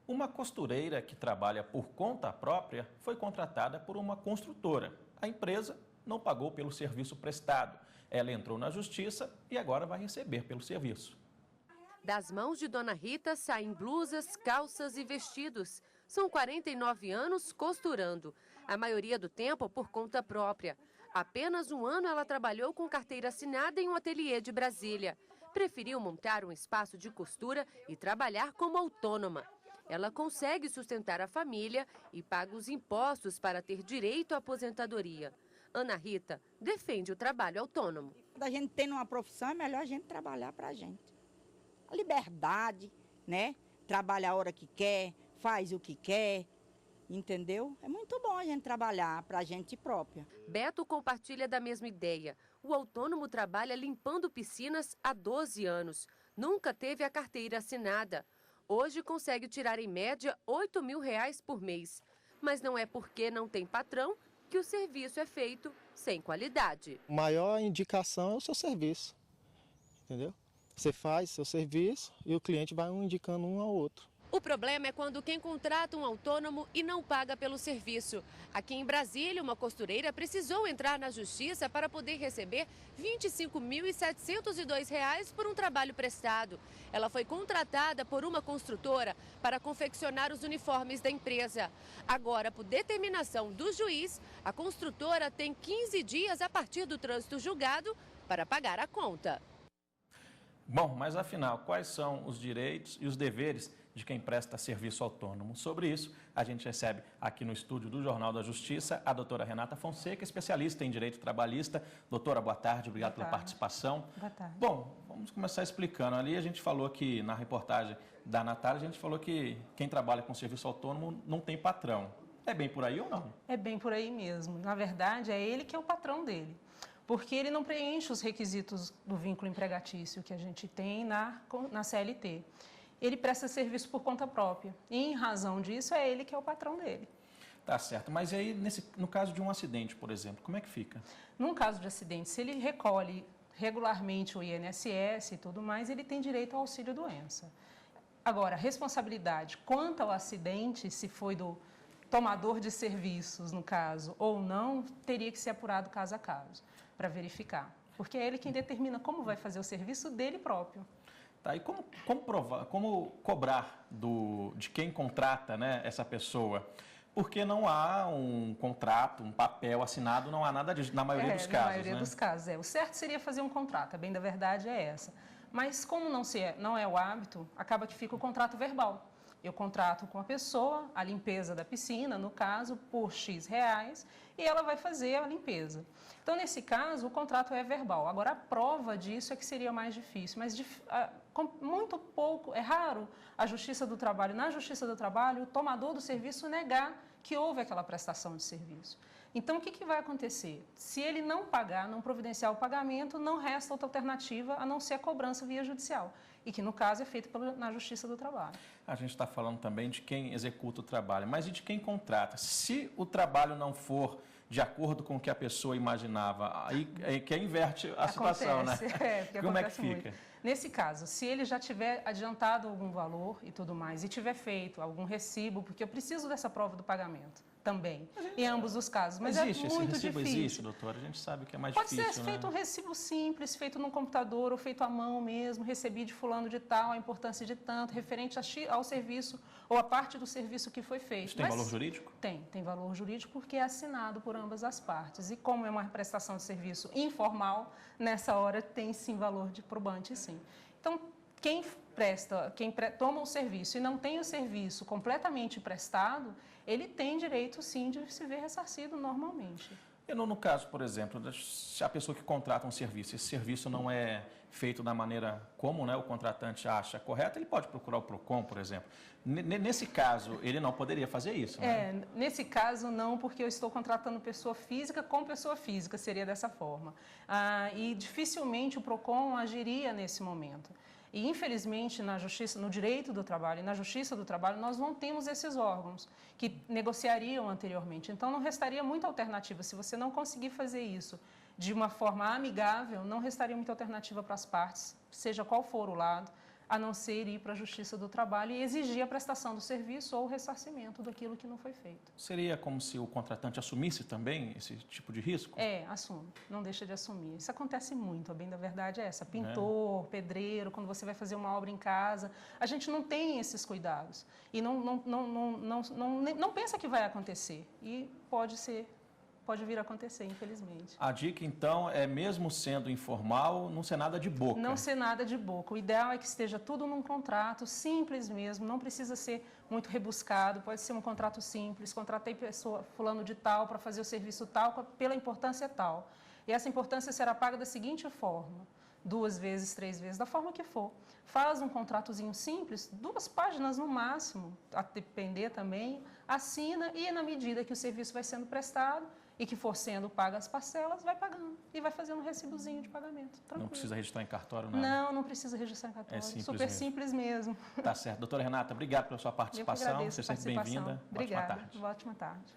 Uma costureira que trabalha por conta própria foi contratada por uma construtora. A empresa não pagou pelo serviço prestado. Ela entrou na justiça e agora vai receber pelo serviço. Das mãos de Dona Rita saem blusas, calças e vestidos. São 49 anos costurando, a maioria do tempo por conta própria. Apenas um ano ela trabalhou com carteira assinada em um ateliê de Brasília. Preferiu montar um espaço de costura e trabalhar como autônoma. Ela consegue sustentar a família e paga os impostos para ter direito à aposentadoria. Ana Rita defende o trabalho autônomo. Quando a gente tem uma profissão, é melhor a gente trabalhar para a gente. A liberdade, né? Trabalha a hora que quer, faz o que quer, entendeu? É muito bom a gente trabalhar para a gente própria. Beto compartilha da mesma ideia. O autônomo trabalha limpando piscinas há 12 anos. Nunca teve a carteira assinada. Hoje consegue tirar em média R$8.000 por mês. Mas não é porque não tem patrão que o serviço é feito sem qualidade. A maior indicação é o seu serviço, entendeu? Você faz seu serviço e o cliente vai indicando um ao outro. O problema é quando quem contrata um autônomo e não paga pelo serviço. Aqui em Brasília, uma costureira precisou entrar na justiça para poder receber R$ 25.702 por um trabalho prestado. Ela foi contratada por uma construtora para confeccionar os uniformes da empresa. Agora, por determinação do juiz, a construtora tem 15 dias a partir do trânsito julgado para pagar a conta. Bom, mas afinal, quais são os direitos e os deveres de quem presta serviço autônomo? Sobre isso, a gente recebe aqui no estúdio do Jornal da Justiça a doutora Renata Fonseca, especialista em direito trabalhista. Doutora, boa tarde, obrigado pela participação. Boa tarde. Bom, vamos começar explicando. Ali a gente falou que, na reportagem da Natália, a gente falou que quem trabalha com serviço autônomo não tem patrão. É bem por aí ou não? É bem por aí mesmo. Na verdade, é ele que é o patrão dele. Porque ele não preenche os requisitos do vínculo empregatício que a gente tem na CLT. Ele presta serviço por conta própria. E, em razão disso, é ele que é o patrão dele. Tá certo. Mas aí, no caso de um acidente, por exemplo, como é que fica? Num caso de acidente, se ele recolhe regularmente o INSS e tudo mais, ele tem direito ao auxílio-doença. Agora, a responsabilidade quanto ao acidente, se foi do tomador de serviços, no caso, ou não, teria que ser apurado caso a caso, para verificar. Porque é ele quem determina como vai fazer o serviço dele próprio. Tá, e como cobrar de quem contrata, né, essa pessoa? Porque não há um contrato, um papel assinado, não há nada disso, na maioria dos casos. Na maioria dos casos, O certo seria fazer um contrato, a bem da verdade é essa. Mas como não é o hábito, acaba que fica o contrato verbal. Eu contrato com a pessoa a limpeza da piscina, no caso, por X reais, e ela vai fazer a limpeza. Então, nesse caso, o contrato é verbal. Agora, a prova disso é que seria mais difícil, mas muito pouco, é raro na Justiça do Trabalho, o tomador do serviço negar que houve aquela prestação de serviço. Então, o que vai acontecer? Se ele não pagar, não providenciar o pagamento, não resta outra alternativa a não ser a cobrança via judicial, e que, no caso, é feita na Justiça do Trabalho. A gente está falando também de quem executa o trabalho, mas e de quem contrata? Se o trabalho não for de acordo com o que a pessoa imaginava, aí que inverte a situação, né? Como é que fica? Muito. Nesse caso, se ele já tiver adiantado algum valor e tudo mais, e tiver feito algum recibo, porque eu preciso dessa prova do pagamento também, em ambos os casos, mas existe, é muito esse recibo difícil. Existe, doutora? A gente sabe que é mais Pode difícil, ser feito um recibo simples, feito no computador ou feito à mão mesmo, recebi de fulano de tal, a importância de tanto, referente ao serviço ou a parte do serviço que foi feito. Isso tem valor jurídico? Tem valor jurídico porque é assinado por ambas as partes. E como é uma prestação de serviço informal, nessa hora tem sim valor de probante, sim. Então, quem toma o serviço e não tem o serviço completamente prestado, ele tem direito, sim, de se ver ressarcido normalmente. E no caso, por exemplo, se a pessoa que contrata um serviço, esse serviço não é feito da maneira como, né, o contratante acha correta, ele pode procurar o PROCON, por exemplo. Nesse caso, ele não poderia fazer isso, né? Nesse caso, não, porque eu estou contratando pessoa física com pessoa física, seria dessa forma. E dificilmente o PROCON agiria nesse momento. E, infelizmente, no direito do trabalho e na Justiça do Trabalho, nós não temos esses órgãos que negociariam anteriormente. Então, não restaria muita alternativa. Se você não conseguir fazer isso de uma forma amigável, não restaria muita alternativa para as partes, seja qual for o lado, a não ser ir para a Justiça do Trabalho e exigir a prestação do serviço ou o ressarcimento daquilo que não foi feito. Seria como se o contratante assumisse também esse tipo de risco? Assume, não deixa de assumir. Isso acontece muito, a bem da verdade é essa. Pintor, pedreiro, quando você vai fazer uma obra em casa, a gente não tem esses cuidados e não pensa que vai acontecer e pode vir a acontecer, infelizmente. A dica, então, é mesmo sendo informal, não ser nada de boca. Não ser nada de boca. O ideal é que esteja tudo num contrato, simples mesmo, não precisa ser muito rebuscado, pode ser um contrato simples, contratei pessoa fulano de tal para fazer o serviço tal, pela importância tal. E essa importância será paga da seguinte forma, 2 vezes, 3 vezes, da forma que for. Faz um contratozinho simples, 2 páginas no máximo, a depender também, assina e na medida que o serviço vai sendo prestado, e que for sendo paga as parcelas, vai pagando e vai fazendo um recibozinho de pagamento. Tranquilo. Não precisa registrar em cartório, nada? Não precisa registrar em cartório. É simples Super mesmo. simples mesmo. Tá certo. Doutora Renata, obrigado pela sua participação. Eu que agradeço Seja sempre bem-vinda. Obrigada. Ótima tarde. Ótima tarde.